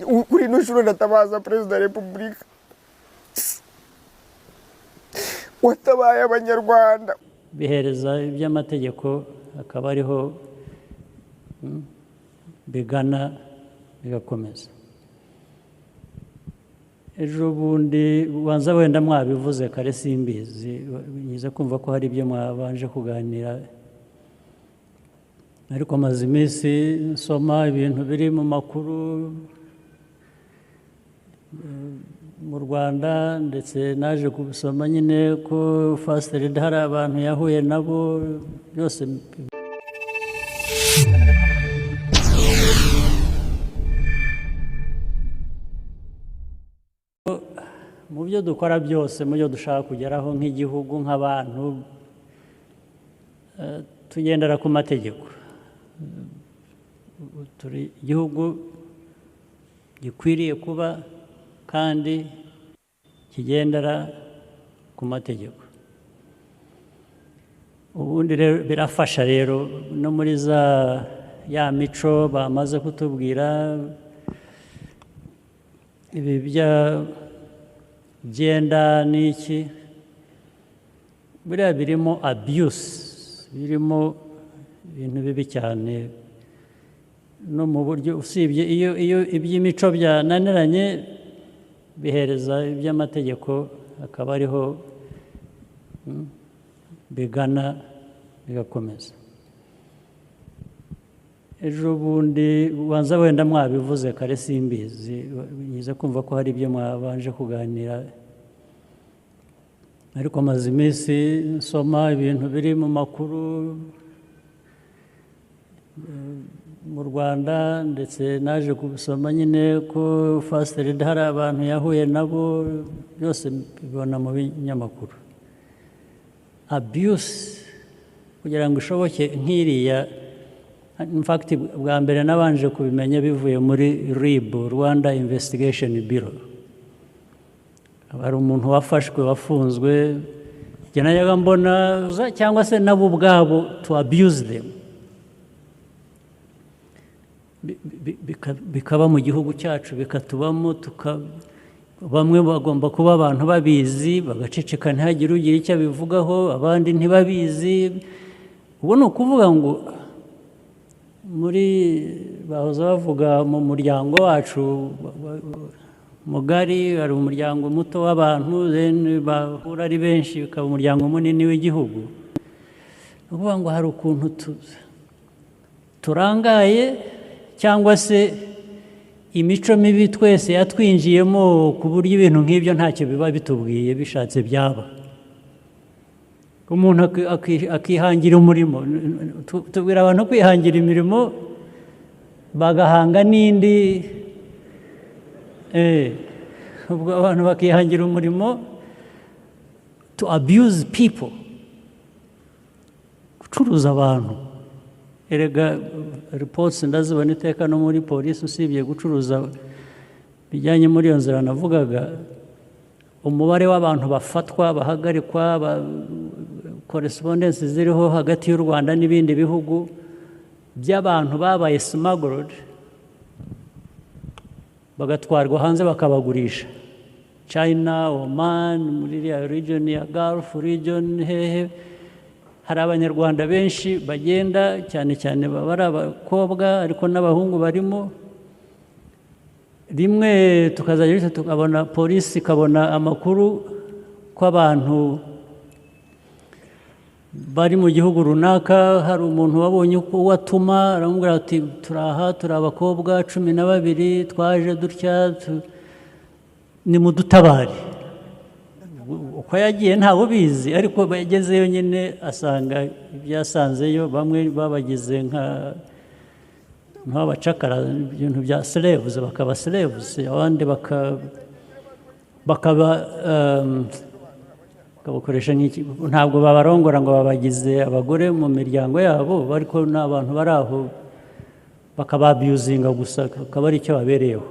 kuri ino nshuro ndatabaza perezida wa repubulika watabaye abanyarwanda, bihereza iby'amategeko akaba ariho bigana bigakomeza. Ejo bundi ubanza wenda mwabivuze kare simbizi, nyiza kumva ko hari ibyo mwabanje kuganira, ariko maze iminsi nsoma ibintu biri mu makuru mu Rwanda, ndetse naje kubisoma nyine ko First Lady hari abantu yahuye nabo byose. Mu byo dukora byose, mu byo dushaka kugeraho nk'igihugu, nk'abantu, tugendera ku mategeko. Turi igihugu gikwiriye kuba kandi kigendera ku mategeko. Ubundi rero birafasha rero no muri ya mico bamaze kutubwira, ibi genda n'iki, biriya birimo abuse, birimo ibintu bibi cyane, no mu buryo usibye iyo iby'imico byananiranye, bihereza iby'amategeko akaba ariho bigana bigakomeza. Ejo bundi ubanza wenda mwabivuze kare simbizi, nyiza kumva ko hari ibyo mwabanje kuganira, ariko maze iminsi nsoma ibintu biri mu makuru mu Rwanda, ndetse naje kubisoma nyine ko First Lady hari abantu yahuye nabo byose bibona mu binyamakuru. Abuse kugira ngo ishoboke nk'iriya, in fact bwa mbere nabanje kubimenya bivuye muri RIB, Rwanda Investigation Bureau. Hari umuntu wafashwe wafunzwe, njye najyaga mbona cyangwa se nabo ubwabo to abuse them, bikaba mu gihugu cyacu bikatubamo, bamwe bagomba kuba abantu babizi bagaceceka ntihagire ugira icyo abivugaho, abandi ntibabizi. Ubu ni ukuvuga ngo muri bahoze bavuga mu muryango wacu mugari, hari umuryango muto w'abantu bahura ari benshi bikaba umuryango munini w'igihugu. Ni ukuvuga ngo hari ukuntu turangaye, cyangwa se imico mibi twese yatwinjiyemo ku buryo ibintu nk'ibyo ntacyo biba bitubwiye, bishatse byaba. Umuntu akihangira umurimo, tubwira abantu kwihangira imirimo bagahanga n'indi, ubwo abantu bakihangira umurimo, to abuse people, gucuruza abantu. Erega reports ndazibona iteka no muri polisi, usibye gucuruza bijyanye muri iyo nzira navugaga, umubare w'abantu bafatwa, bahagarikwa, correspondence ziriho hagati y'u Rwanda n'ibindi bihugu by'abantu babaye smuggled bagatwarwa hanze bakabagurisha, China, Oman, muri iriya region ya Gulf region, hehe. Hari abanyarwanda benshi bagenda, cyane cyane baba ari abakobwa ariko n'abahungu barimo. Rimwe tukazajya tukabona polisi ikabona amakuru ko abantu bari mu gihugu runaka, hari umuntu wabonye uko atuma, aramubwira ati turaha, turi abakobwa 12 twaje dutya, nimudutabare. Uko yagiye ntawe ubizi, ariko bagezeyo nyine asanga ibyasanzeyo, bamwe babagize nk'abacakara, ibintu bya slaves, bakaba slaves, abandi bakabakoresha nk'iki, ntabwo babarongora ngo babagize abagore mu miryango yabo, ariko n'abantu bari aho bakababyuzinga gusa, akaba ari icyo babereyeho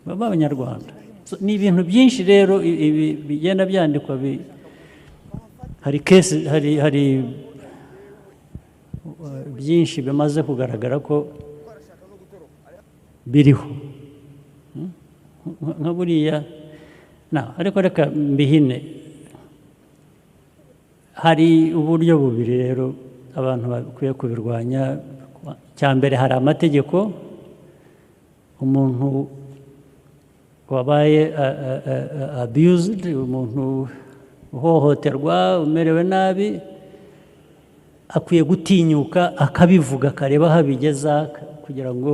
b'abanyarwanda. Ni ibintu byinshi rero ibi bigenda byandikwa, hari kesi, hari byinshi bimaze kugaragara ko biriho. nka buriya ariko reka mbihine hari uburyo bubiri rero abantu bakwiye kubirwanya cya mbere hari amategeko umuntu wabaye abused umuntu uhohoterwa umerewe nabi akwiye gutinyuka akabivuga akareba aho abigeza kugira ngo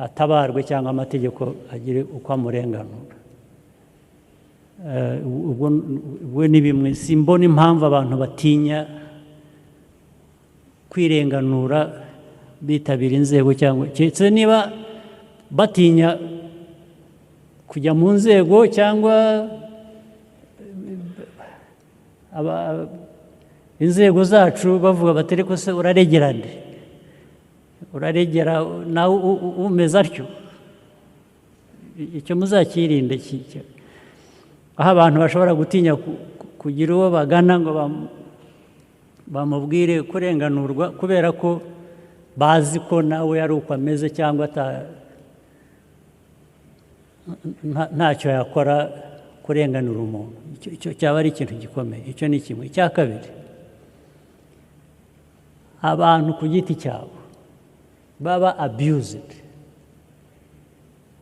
atabarwe cyangwa amategeko agire uko amurenganura ubwo ni bimwe simbona impamvu abantu batinya kwirenganura bitabira inzego cyangwa keretse niba batinya kujya mu nzego cyangwa inzego zacu bavuga bati ariko se uraregera nde uraregera nawe umeze atyo icyo muzakirinde aho abantu bashobora gutinya kugira uwo bagana ngo bamubwire kurenganurwa kubera ko bazi ko nawe ari uko ameze cyangwa ntacyo yakora kurenganura umuntu icyo cyaba ari ikintu gikomeye icyo ni kimwe icya kabiri abantu ku giti cyabo baba abused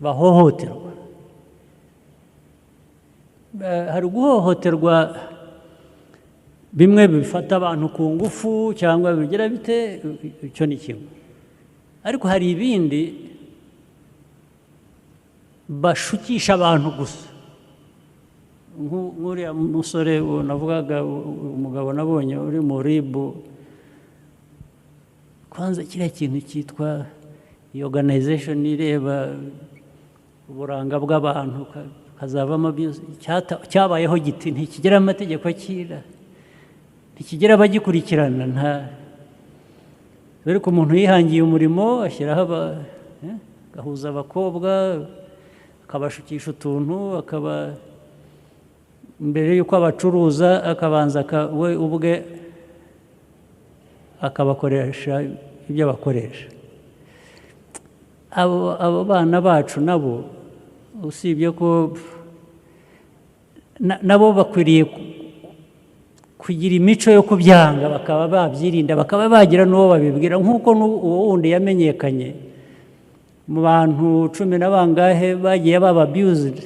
bahohoterwa hari guhohoterwa bimwe bifata abantu ku ngufu cyangwa bigira bite icyo ni kimwe ariko hari ibindi bashukisha abantu gusa nk'uriya musore navugaga umugabo nabonye uri mu ribu kwanza kiriya kintu cyitwa organization ireba uburanga bw'abantu hazavamo cyabayeho giti ntikigira amategeko akira ntikigira abagikurikirana ariko umuntu yihangiye umurimo ashyiraho agahuza abakobwa akabashukisha utuntu akaba mbere y'uko abacuruza akabanza we ubwe akabakoresha ibyo bakoresha abo bana bacu nabo usibye ko nabo bakwiriye kugira imico yo kubyanga bakaba babyirinda bakaba bagira n'uwo babibwira nk'uko uwo wundi yamenyekanye mu bantu 10 na bangahe bagiye baba abused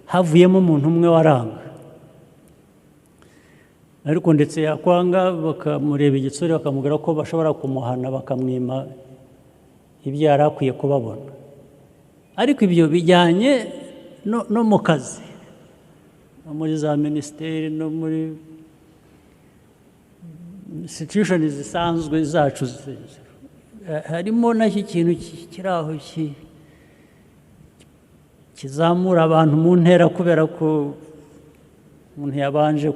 havuyemo umuntu umwe waranga ariko ndetse yakwanga bakamureba igitsure bakamubwira ko bashobora kumuhana bakamwima ibyo yari akwiye kubabona ariko ibyo bijyanye no mu kazi no muri za minisiteri no muri institution zisanzwe zacu harimo n'iki kintu kiri aho kizamura abantu mu ntera kubera ko umuntu yabanje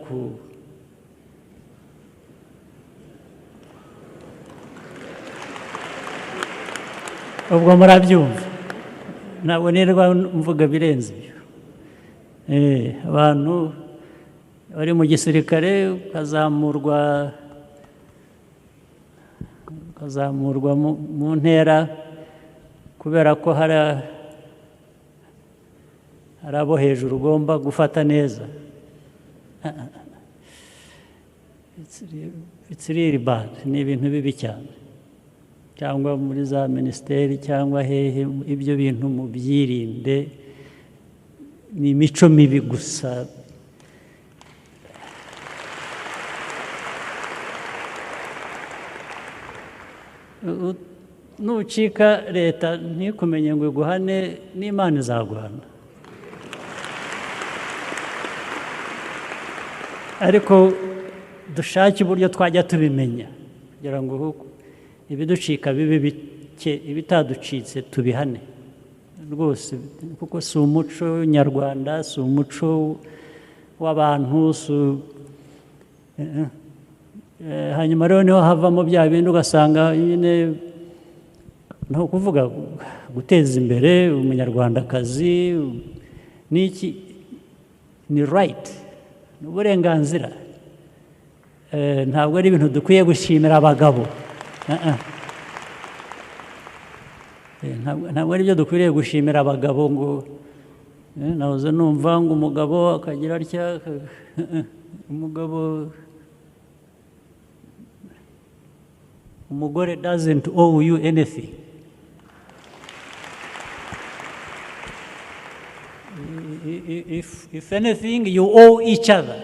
ubwo murabyumva ntabwo nirwa mvuga birenze ibyo abantu bari mu gisirikare ukazamurwa mu ntera kubera ko hari abo hejuru ugomba gufata neza it's really bad ni ibintu bibi cyane cyangwa muri za minisiteri cyangwa hehe ibyo bintu mubyirinde ni imico mibi gusa nucika leta ntikumenye ngo iguhane n'Imana izaguhana ariko dushake uburyo twajya tubimenya kugira ngo ibiducika bibe bike ibitaducitse tubihane rwose kuko si umuco nyarwanda si umuco w'abantu hanyuma rero niho havamo bya bindi ugasanga nyine nko kuvuga guteza imbere umunyarwandakazi n'iki ni right ni uburenganzira ntabwo ari ibintu dukwiye gushimira abagabo ntabwo ari byo dukwiriye gushimira abagabo ngo nahoze numva ngo umugabo akagira atya umugore doesn't owe you anything. If anything, you owe each other.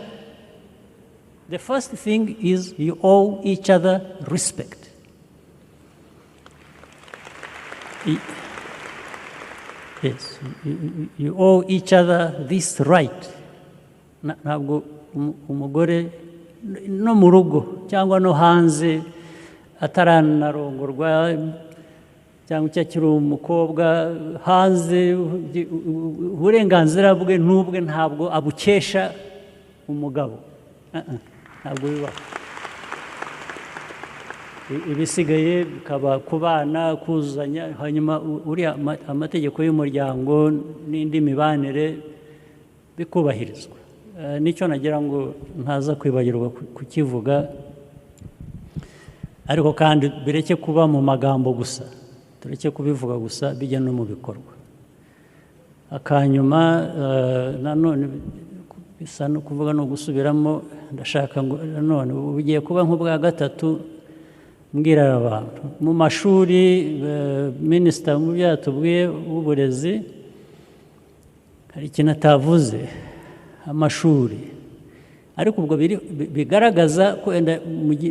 The first thing is you owe each other respect. Yes, you owe each other this right. Ntabwo umugore no mu rugo cyangwa no hanze ataranarongorwa cyangwa icyo akiri umukobwa hanze, uburenganzira bwe n'ubwe ntabwo abukesha umugabo. Ntabwo bibaho. Ibisigaye bikaba ku bana, kuzuzanya, hanyuma uriya amategeko y'umuryango n'indi mibanire bikubahirizwa. Nicyo nagira ngo ntaza kwibagirwa kukivuga, ariko kandi bireke kuba mu magambo gusa, tureke kubivuga gusa, bijya no mu bikorwa. Akanyuma nanone bisa no kuvuga no gusubiramo, ndashaka ngo none ugiye kuba nk'ubwa gatatu mbwira abantu mu mashuri. Minisita mu byatubwiye w'uburezi hari ikintu atavuze, amashuri, ariko ubwo bigaragaza ko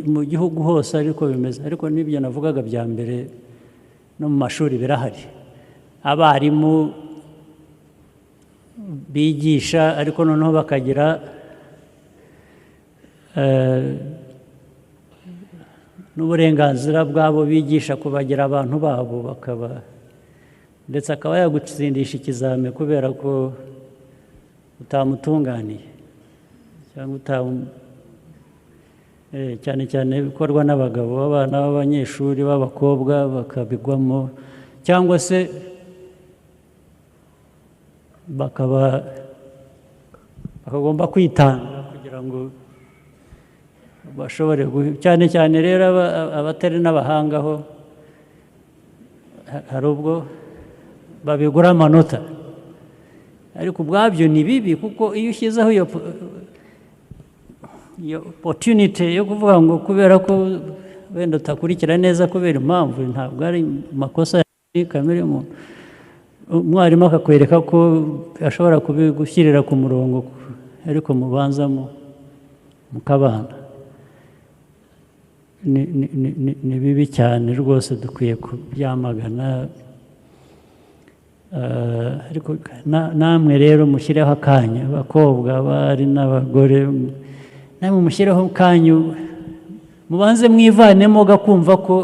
mu gihugu hose ariko bimeze, ariko n'ibyo navugaga bya mbere no mu mashuri birahari. Abarimu bigisha ariko noneho bakagira n'uburenganzira bwabo bigisha kubagira abantu babo, bakaba ndetse akaba yagutsindisha ikizame kubera ko utamutunganiye cyangwa cyane cyane bikorwa n'abagabo, abana b'abanyeshuri b'abakobwa bakabigwamo, cyangwa se bakagomba kwitanga kugira ngo bashobore, cyane cyane rero abatari n'abahanga ho hari ubwo babigura amanota, ariko ubwabyo ni bibi, kuko iyo ushyizeho iyo opportunity yo kuvuga ngo kubera ko wenda utakurikira neza kubera impamvu, ntabwo ari amakosa ya kamere y'umuntu, umwarimu akakwereka ko ashobora kubigushyirira ku murongo, ariko mubanza mukabana, ni bibi cyane rwose, dukwiye kubyamagana. Ariko namwe rero mushyireho akanya, abakobwa, abari n'abagore, namwe mushyireho kanyu, mubanze mwivanemo gakumva ko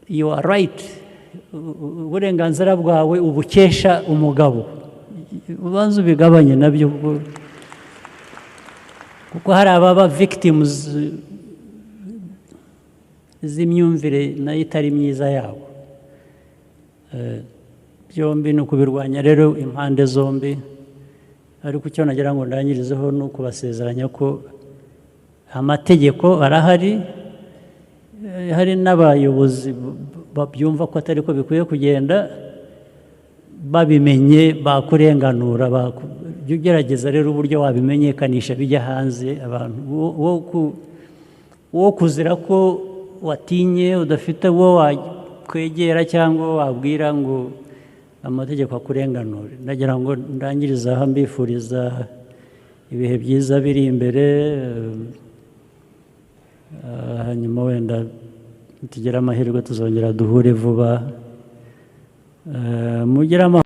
you are right, uburenganzira bwawe ubukesha umugabo, ubanze ubigabanye nabyo, kuko hari ababa victims z'imyumvire nayo itari myiza yabo. Byombi ni ukubirwanya rero impande zombi, ariko icyo nagira ngo ndangirizeho ni ukubasezeranya ko amategeko arahari, hari n'abayobozi babyumva ko atari ko bikwiye kugenda, babimenye bakurenganura, jya ugerageza rero uburyo wabimenyekanisha bijya hanze, abantu wo kuzira ko watinye udafite uwo wakwegera cyangwa wabwira ngo amategeko akurenganure. Ndagira ngo ndangirize aha mbifuriza ibihe byiza biri imbere, hanyuma wenda tugire amahirwe tuzongera duhure vuba, mugire amahoro.